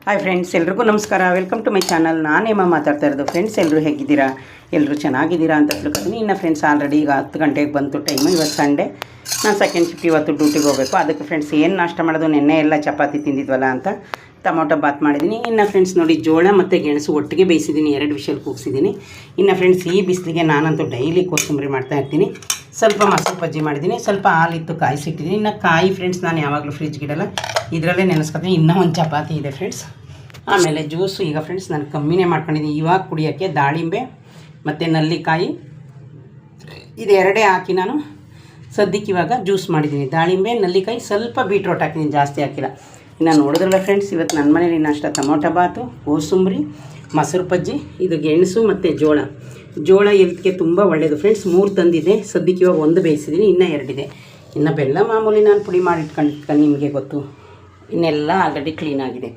Hi friends, ಎಲ್ರಿಗೂ ನಮಸ್ಕಾರ. Welcome to my channel. ನಾನೇಮ್ಮ ಮಾತಾಡ್ತಾ ಇರೋದು. ಫ್ರೆಂಡ್ಸ್, ಎಲ್ಲರೂ ಹೇಗಿದ್ದೀರಾ? ಎಲ್ಲರೂ ಚೆನ್ನಾಗಿದ್ದೀರಾ ಅಂತ ತಿಳ್ಕೊತೀನಿ. ಇನ್ನು ಫ್ರೆಂಡ್ಸ್, ಆಲ್ರೆಡಿ ಈಗ 10 ಗಂಟೆಗೆ ಬಂತು ಟೈಮು. ಇವತ್ತು ಸಂಡೇ, ನಾನು ಸೆಕೆಂಡ್ ಶಿಫ್ಟ್ ಇವತ್ತು ಡ್ಯೂಟಿಗೆ ಹೋಗಬೇಕು. ಅದಕ್ಕೆ ಫ್ರೆಂಡ್ಸ್ ಏನು ನಾಷ್ಟ ಮಾಡೋದು, ನೆನ್ನೆ ಎಲ್ಲ ಚಪಾತಿ ತಿಂದಿದ್ವಲ್ಲ ಅಂತ ಟೊಮೊಟೊ ಬಾತ್ ಮಾಡಿದ್ದೀನಿ. ಇನ್ನು ಫ್ರೆಂಡ್ಸ್ ನೋಡಿ, ಜೋಳ ಮತ್ತು ಗೆಣಸು ಒಟ್ಟಿಗೆ ಬೇಯಿಸಿದ್ದೀನಿ, 2 ವಿಷಲ್ ಕೂಗಿಸಿದ್ದೀನಿ. ಇನ್ನು ಫ್ರೆಂಡ್ಸ್, ಈ ಬಿಸಿಲಿಗೆ ನಾನಂತೂ ಡೈಲಿ ಕೋಸಂಬರಿ ಮಾಡ್ತಾಯಿರ್ತೀನಿ. ಸ್ವಲ್ಪ ಮೊಸರು ಬಜ್ಜಿ ಮಾಡಿದ್ದೀನಿ, ಸ್ವಲ್ಪ ಹಾಲಿತ್ತು ಕಾಯಿಸಿಟ್ಟಿದ್ದೀನಿ. ಇನ್ನು ಕಾಯಿ ಫ್ರೆಂಡ್ಸ್ ನಾನು ಯಾವಾಗಲೂ ಫ್ರಿಜ್ಗಿಡಲ್ಲ, ಇದರಲ್ಲೇ ನೆನೆಸ್ಕೊತೀನಿ. ಇನ್ನೂ ಒಂದು ಚಪಾತಿ ಇದೆ ಫ್ರೆಂಡ್ಸ್. ಆಮೇಲೆ ಜ್ಯೂಸು ಈಗ ಫ್ರೆಂಡ್ಸ್ ನಾನು ಕಮ್ಮಿನೇ ಮಾಡ್ಕೊಂಡಿದ್ದೀನಿ ಇವಾಗ ಕುಡಿಯೋಕ್ಕೆ. ದಾಳಿಂಬೆ ಮತ್ತು ನಲ್ಲಿಕಾಯಿ ಇದು ಎರಡೇ ಹಾಕಿ ನಾನು ಸದ್ಯಕ್ಕೆ ಇವಾಗ ಜ್ಯೂಸ್ ಮಾಡಿದ್ದೀನಿ. ದಾಳಿಂಬೆ, ನಲ್ಲಿಕಾಯಿ, ಸ್ವಲ್ಪ ಬೀಟ್ರೋಟ್ ಹಾಕಿದ್ದೀನಿ, ಜಾಸ್ತಿ ಹಾಕಿಲ್ಲ. ಇನ್ನು ನೋಡಿದ್ರಲ್ಲ ಫ್ರೆಂಡ್ಸ್, ಇವತ್ತು ನನ್ನ ಮನೇಲಿ ನಾಷ್ಟ ಟೊಮೊಟೊ ಬಾತು, ಕೋಸಂಬರಿ, ಮೊಸರು ಬಜ್ಜಿ, ಇದು ಗೆಣಸು ಮತ್ತು ಜೋಳ ಹೆಲ್ತ್ಗೆ ತುಂಬ ಒಳ್ಳೆಯದು ಫ್ರೆಂಡ್ಸ್. 3 ತಂದಿದೆ, ಸದ್ಯಕ್ಕೆ ಇವಾಗ 1 ಬೇಯಿಸಿದ್ದೀನಿ, ಇನ್ನೂ 2 ಇದೆ. ಇನ್ನು ಬೆಲ್ಲ ಮಾಮೂಲಿ ನಾನು ಪುಡಿ ಮಾಡಿಟ್ಕೊಂಡಿರ್ತೀನಿ, ನಿಮಗೆ ಗೊತ್ತು. ಇನ್ನೆಲ್ಲ ಆಲ್ರೆಡಿ ಕ್ಲೀನಾಗಿದೆ.